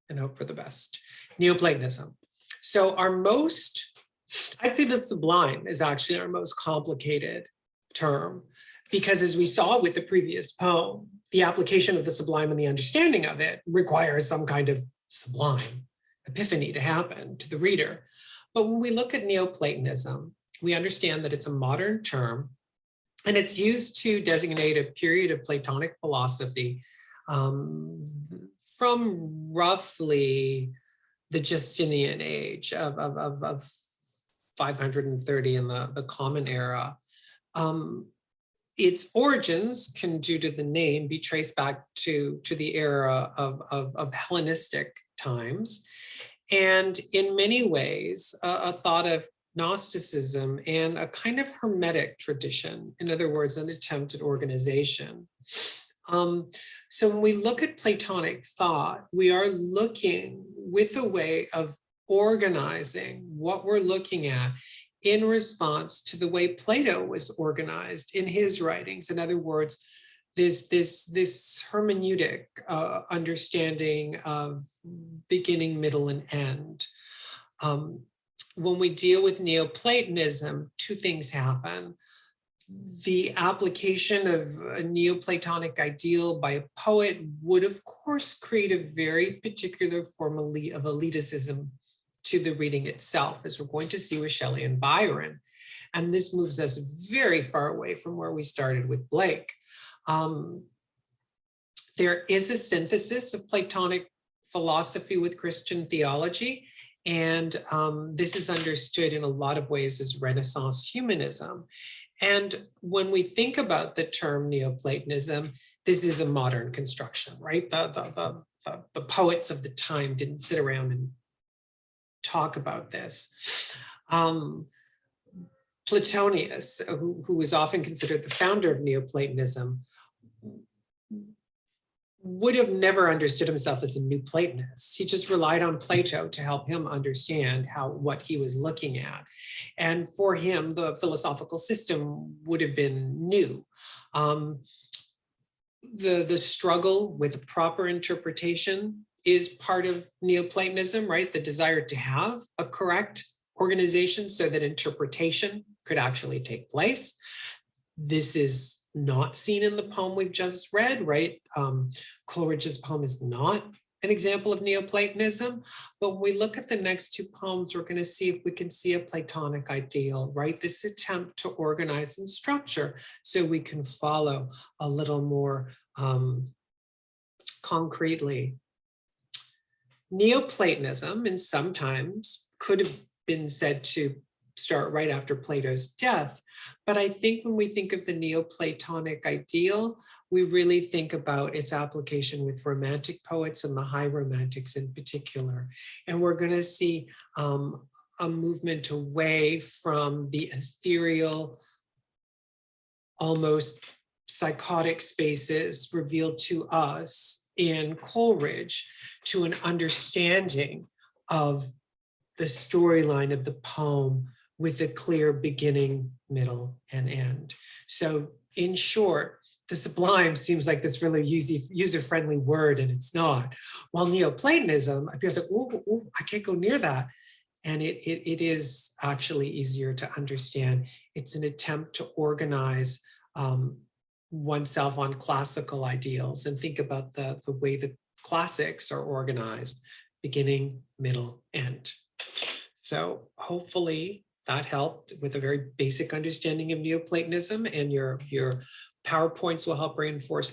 and hope for the best. Neoplatonism. So I'd say the sublime is actually our most complicated term, because as we saw with the previous poem, the application of the sublime and the understanding of it requires some kind of sublime epiphany to happen to the reader. But when we look at Neoplatonism, we understand that it's a modern term, and it's used to designate a period of Platonic philosophy from roughly the Justinian age of 530 in the Common Era. Its origins can, due to the name, be traced back to the era of Hellenistic times. And in many ways, a thought of Gnosticism and a kind of Hermetic tradition, in other words, an attempt at organization. So when we look at Platonic thought, we are looking with a way of organizing what we're looking at in response to the way Plato was organized in his writings. In other words, this hermeneutic understanding of beginning, middle, and end. When we deal with Neoplatonism, two things happen. The application of a Neoplatonic ideal by a poet would, of course, create a very particular form of elitism to the reading itself, as we're going to see with Shelley and Byron. And this moves us very far away from where we started with Blake. There is a synthesis of Platonic philosophy with Christian theology, and this is understood in a lot of ways as Renaissance humanism. And when we think about the term Neoplatonism, this is a modern construction, right? The poets of the time didn't sit around and talk about this. Platonius, who is often considered the founder of Neoplatonism, would have never understood himself as a new Platonist. He just relied on Plato to help him understand what he was looking at. And for him, the philosophical system would have been new. The struggle with proper interpretation is part of Neoplatonism, right? The desire to have a correct organization so that interpretation could actually take place. This is not seen in the poem we've just read, right? Coleridge's poem is not an example of Neoplatonism, but when we look at the next two poems, we're going to see if we can see a Platonic ideal, right? This attempt to organize and structure so we can follow a little more concretely. Neoplatonism, and sometimes could have been said to start right after Plato's death. But I think when we think of the Neoplatonic ideal, we really think about its application with Romantic poets and the high Romantics in particular. And we're going to see a movement away from the ethereal, almost psychotic spaces revealed to us in Coleridge to an understanding of the storyline of the poem with a clear beginning, middle, and end. So in short, the sublime seems like this really user-friendly word, and it's not. While Neoplatonism appears like, ooh, I can't go near that. And it is actually easier to understand. It's an attempt to organize oneself on classical ideals and think about the way the classics are organized, beginning, middle, end. So hopefully that helped with a very basic understanding of Neoplatonism, and your PowerPoints will help reinforce that.